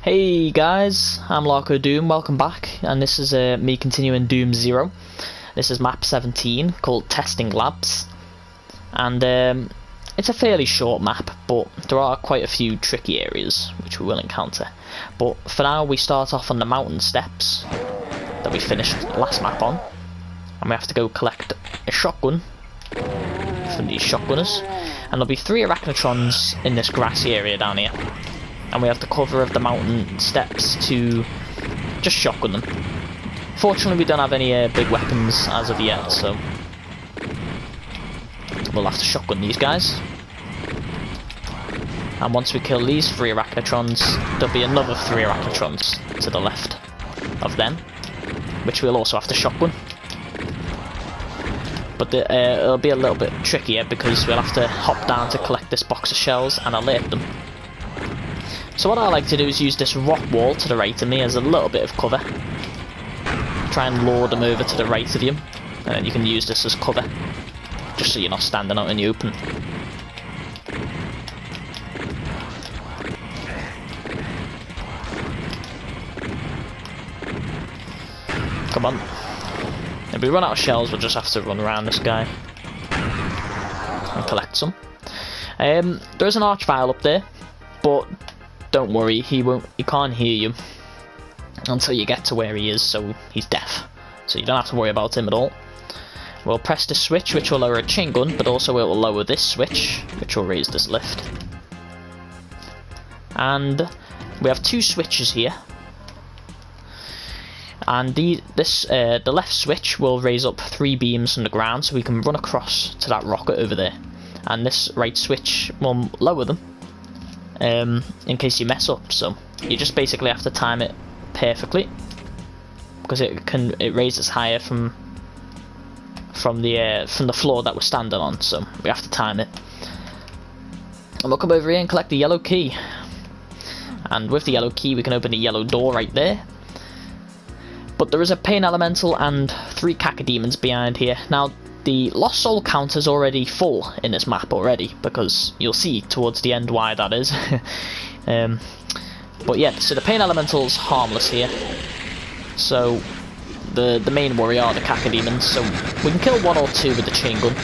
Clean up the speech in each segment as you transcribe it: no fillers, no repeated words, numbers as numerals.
Hey guys, I'm Larko Doom, welcome back, and this is me continuing Doom 0. This is map 17, called Testing Labs, and it's a fairly short map, but there are quite a few tricky areas which we will encounter. But for now we start off on the mountain steps that we finished the last map on, and we have to go collect a shotgun from these shotgunners, and there'll be 3 arachnotrons in this grassy area down here. And we have the cover of the mountain steps to just shotgun them. Fortunately we don't have any big weapons as of yet, so we'll have to shotgun these guys. And once we kill these 3 arachnotrons, there'll be another 3 arachnotrons to the left of them, which we'll also have to shotgun. But it'll be a little bit trickier because we'll have to hop down to collect this box of shells and alert them. So what I like to do is use this rock wall to the right of me as a little bit of cover. Try and lure them over to the right of you, and then you can use this as cover, just so you're not standing out in the open. Come on. If we run out of shells, we'll just have to run around this guy and collect some. There's an archvile up there, but don't worry, he can't hear you until you get to where he is, so he's deaf. So you don't have to worry about him at all. We'll press the switch, which will lower a chain gun, but also it will lower this switch, which will raise this lift. And we have 2 switches here. And the left switch will raise up 3 beams from the ground, so we can run across to that rocket over there. And this right switch will lower them, in case you mess up. So you just basically have to time it perfectly, because it raises higher from the floor that we're standing on. So we have to time it. And we'll come over here and collect the yellow key. And with the yellow key, we can open the yellow door right there. But there is a pain elemental and 3 cacodemons behind here. Now, the lost soul count is already full in this map already, because you'll see towards the end why that is. But yeah, so the pain elemental's harmless here. So the main worry are the cacodemons. So we can kill 1 or 2 with the chain gun.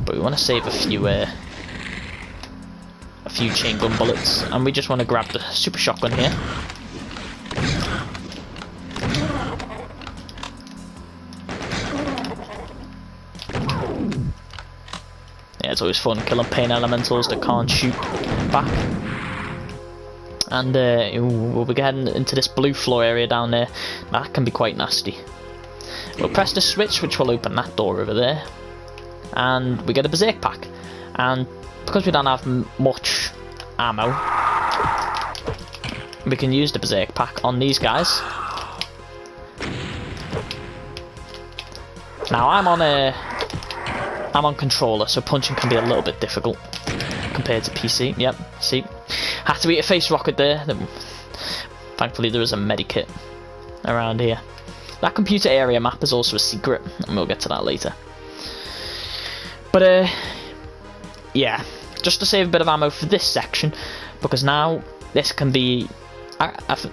But we want to save a few chain gun bullets, and we just want to grab the super shotgun here. Yeah, it's always fun killing pain elementals that can't shoot back. And we'll be getting into this blue floor area down there. That can be quite nasty. We'll press the switch, which will open that door over there, and we get a berserk pack. And because we don't have much ammo, we can use the berserk pack on these guys. Now I'm on controller, so punching can be a little bit difficult compared to PC. Yep, see, had to eat a face rocket there. Thankfully there is a medikit around here. That computer area map is also a secret, and we'll get to that later. But yeah, just to save a bit of ammo for this section, because now this can be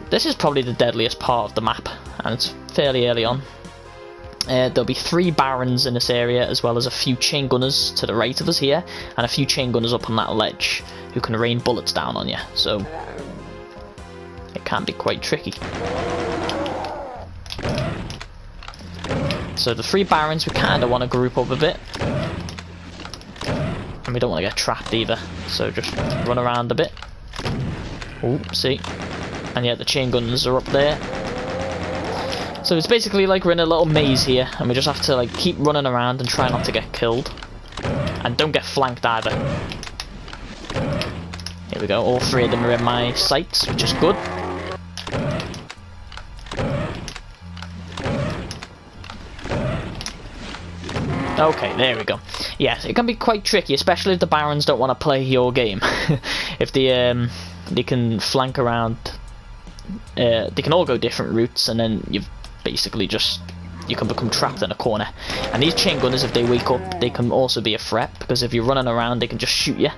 this is probably the deadliest part of the map, and it's fairly early on. There'll be 3 barons in this area, as well as a few chain gunners to the right of us here, and a few chain gunners up on that ledge who can rain bullets down on you, so it can be quite tricky. So the 3 barons, we kind of want to group up a bit, and we don't want to get trapped either, so just run around a bit. Oh, see, and yeah, the chain gunners are up there. So it's basically like we're in a little maze here, and we just have to like keep running around and try not to get killed, and don't get flanked either. Here we go, all 3 of them are in my sights, which is good. Okay, there we go. Yes, it can be quite tricky, especially if the barons don't want to play your game. If they can flank around, they can all go different routes, and then you've basically just you can become trapped in a corner. And these chain gunners, if they wake up, they can also be a threat, because if you're running around, they can just shoot you.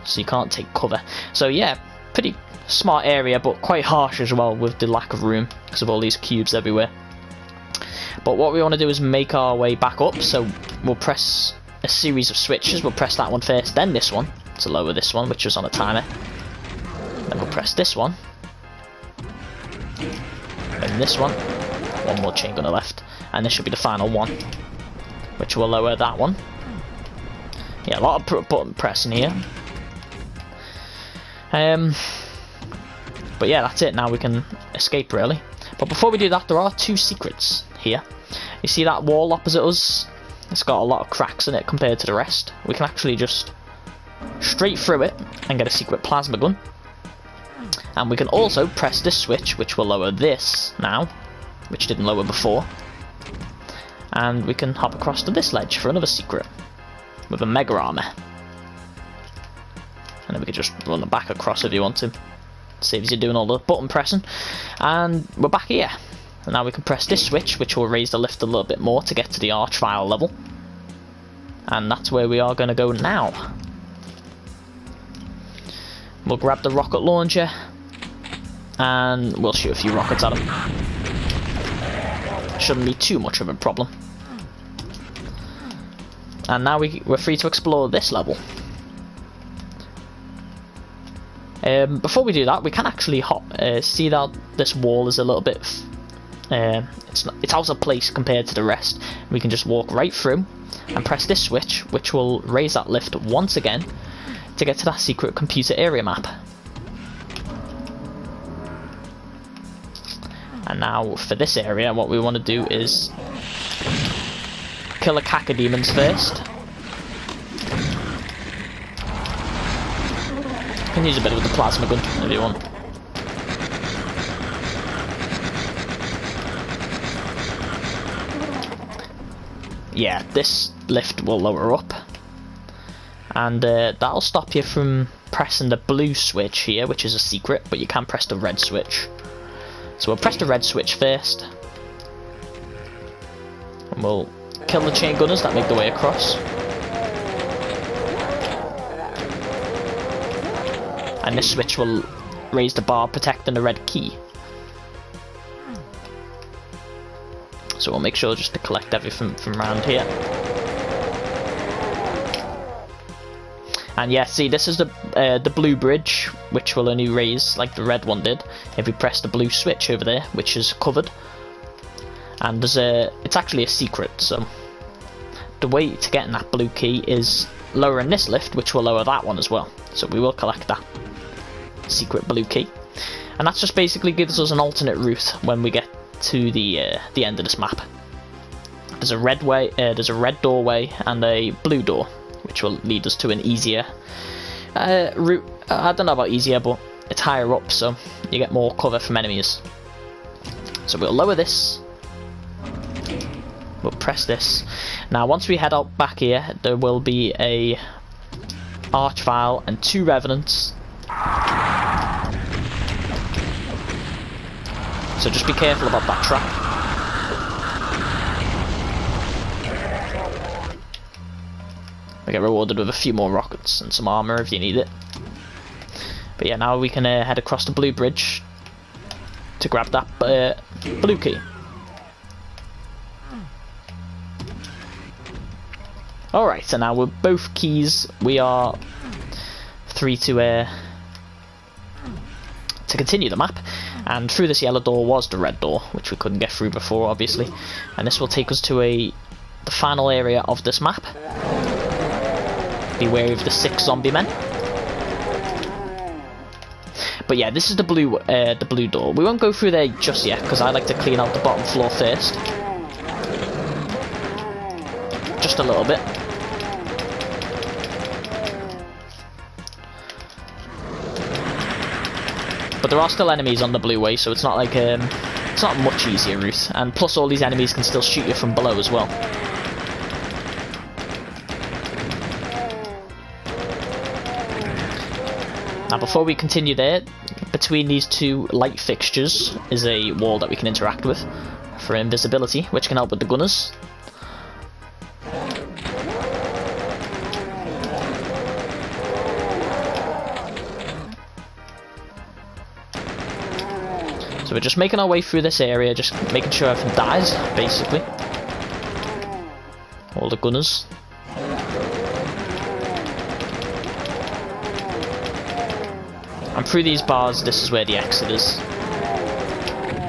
So you can't take cover. So yeah, pretty smart area, but quite harsh as well with the lack of room because of all these cubes everywhere. But what we want to do is make our way back up, so we'll press a series of switches. We'll press that one first, then this one to lower this one, which is on a timer. Then we'll press this one, and this one more chain gunner left, and this should be the final one, which will lower that one. Yeah, a lot of button pressing here. But yeah, that's it. Now we can escape, really. But before we do that, there are two secrets here. You see that wall opposite us? It's got a lot of cracks in it compared to the rest. We can actually just straight through it and get a secret plasma gun. And we can also press this switch, which will lower this now, which didn't lower before. And we can hop across to this ledge for another secret with a mega armor. And then we can just run the back across if you want to. Saves you doing all the button pressing. And we're back here. And now we can press this switch, which will raise the lift a little bit more to get to the Archvile level. And that's where we are going to go now. We'll grab the rocket launcher, and we'll shoot a few rockets at him. Shouldn't be too much of a problem. And now we're free to explore this level. Before we do that, we can actually hop. See that this wall is a little bit. It's out of place compared to the rest. We can just walk right through and press this switch, which will raise that lift once again to get to that secret computer area map. And now for this area, what we want to do is kill the cacodemons first. You can use a bit of the plasma gun if you want. Yeah, this lift will lower up, and that'll stop you from pressing the blue switch here, which is a secret, but you can press the red switch. So we'll press the red switch first, and we'll kill the chain gunners that make their way across. And this switch will raise the bar protecting the red key. So we'll make sure just to collect everything from around here. And yeah, see, this is the blue bridge, which will only raise like the red one did if we press the blue switch over there, which is covered. And it's actually a secret, so the way to getting that blue key is lowering this lift, which will lower that one as well. So we will collect that secret blue key, and that just basically gives us an alternate route when we get to the end of this map. There's a red way, there's a red doorway and a blue door, which will lead us to an easier route. I don't know about easier, but it's higher up, so you get more cover from enemies. So we'll lower this. We'll press this. Now, once we head out back here, there will be a Archvile and 2 Revenants. So just be careful about that trap. We get rewarded with a few more rockets and some armor if you need it. But yeah, now we can head across the blue bridge to grab that blue key. Alright, so now with both keys we are free to continue the map. And through this yellow door was the red door, which we couldn't get through before, obviously. And this will take us to the final area of this map. Be wary of the 6 zombie men. But yeah, this is the blue door. We won't go through there just yet, because I like to clean out the bottom floor first. Just a little bit. But there are still enemies on the blue way, so it's not like it's not a much easier route. And plus, all these enemies can still shoot you from below as well. Now, before we continue there, between these 2 light fixtures is a wall that we can interact with for invisibility, which can help with the gunners. So we're just making our way through this area, just making sure everything dies, basically. All the gunners. And through these bars, this is where the exit is,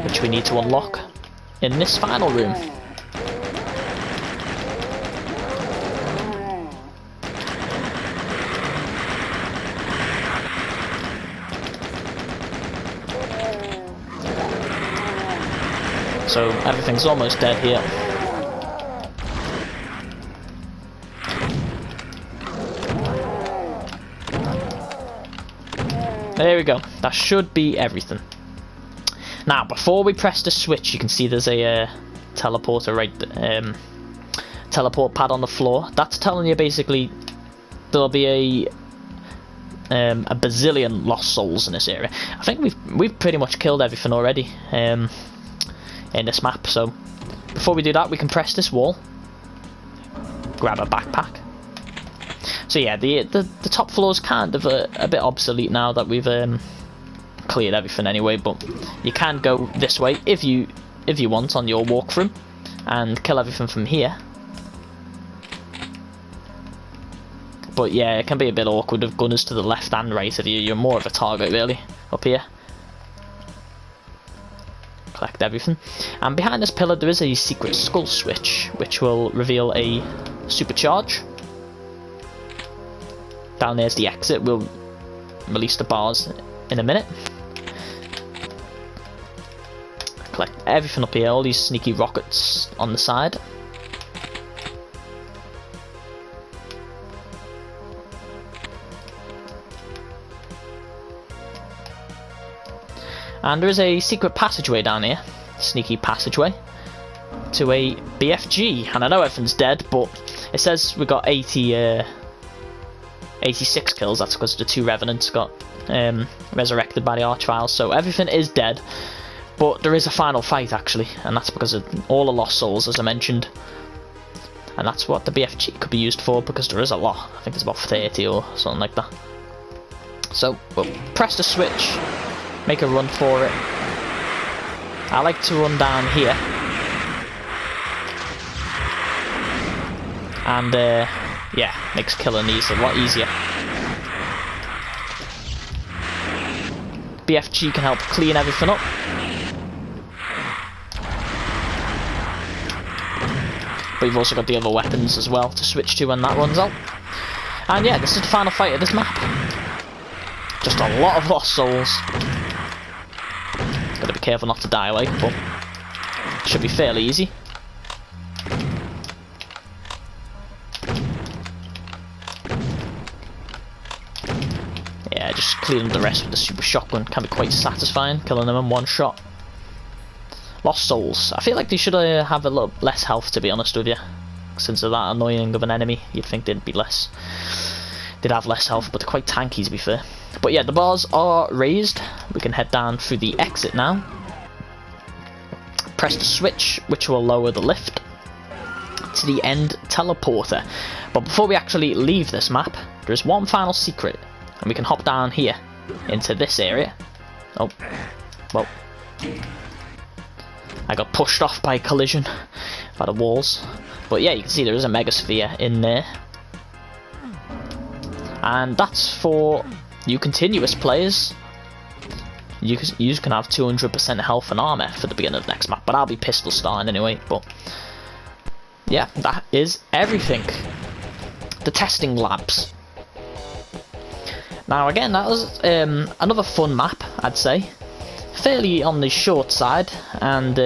which we need to unlock in this final room. So everything's almost dead here. There we go. That should be everything. Now, before we press the switch, you can see there's a teleporter teleport pad on the floor. That's telling you basically there'll be a bazillion lost souls in this area. I think we've pretty much killed everything already in this map. So before we do that, we can press this wall, grab a backpack. So yeah, the top floor's kind of a bit obsolete now that we've cleared everything anyway, but you can go this way if you want on your walkthrough and kill everything from here. But yeah, it can be a bit awkward with gunners to the left and right of you. You're more of a target really up here. Collect everything. And behind this pillar there is a secret skull switch which will reveal a supercharge. Down there's the exit. We'll release the bars in a minute. Collect everything up here, all these sneaky rockets on the side. And there is a secret passageway down here, sneaky passageway, to a BFG. And I know everything's dead, but it says we got 86 kills. That's because the 2 revenants got resurrected by the Archviles, so everything is dead. But there is a final fight actually, and that's because of all the lost souls, as I mentioned. And that's what the BFG could be used for, because there is a lot. I think there's about 30 or something like that. So we'll press the switch, make a run for it. I like to run down here. And yeah, makes killing these a lot easier. BFG can help clean everything up. But you've also got the other weapons as well to switch to when that runs out. And yeah, this is the final fight of this map. Just a lot of lost souls. Gotta be careful not to die, like, but should be fairly easy. Yeah, just cleaning the rest with the super shotgun can be quite satisfying, killing them in one shot. Lost souls. I feel like they should have a little less health, to be honest with you. Since they're that annoying of an enemy, you'd think they'd be less. They'd have less health, but they're quite tanky, to be fair. But yeah, the bars are raised. We can head down through the exit now. Press the switch, which will lower the lift to the end teleporter. But before we actually leave this map, there is one final secret, and we can hop down here into this area. Oh, well, I got pushed off by a collision by the walls. But yeah, you can see there is a megasphere in there. And that's for you continuous players. You can have 200% health and armor for the beginning of the next map, but I'll be pistol starting anyway. But yeah, that is everything. The testing labs. Now again, that was another fun map, I'd say. Fairly on the short side and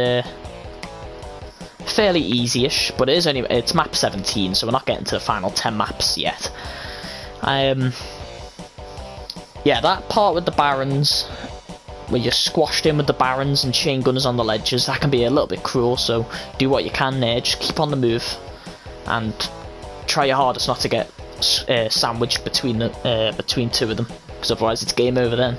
fairly easy-ish, but it's map 17, so we're not getting to the final 10 maps yet. Yeah, that part with the barons, where you're squashed in with the barons and chain gunners on the ledges, that can be a little bit cruel, so do what you can there, just keep on the move, and try your hardest not to get sandwiched between 2 of them, because otherwise it's game over then.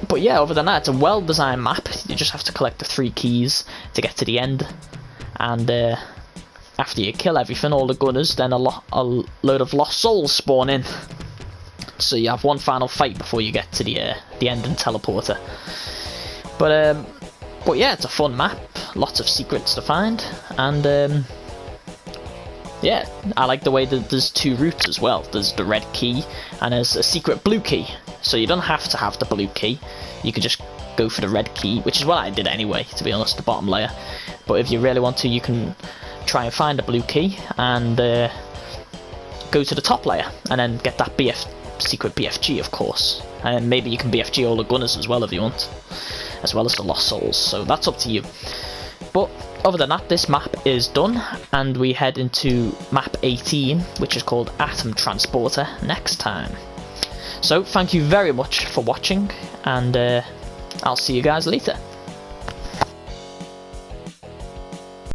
But yeah, other than that, it's a well-designed map. You just have to collect the 3 keys to get to the end, and after you kill everything, all the gunners, then a load of lost souls spawn in. So you have one final fight before you get to the end and teleporter. But yeah, it's a fun map, lots of secrets to find, and yeah, I like the way that there's 2 routes as well. There's the red key and there's a secret blue key. So you don't have to have the blue key. You can just go for the red key, which is what I did anyway, to be honest, the bottom layer. But if you really want to, you can try and find a blue key and go to the top layer and then get that secret BFG, of course. And maybe you can BFG all the gunners as well if you want, as well as the lost souls. So that's up to you. But other than that, this map is done, and we head into map 18, which is called Atom Transporter, next time. So thank you very much for watching, and I'll see you guys later.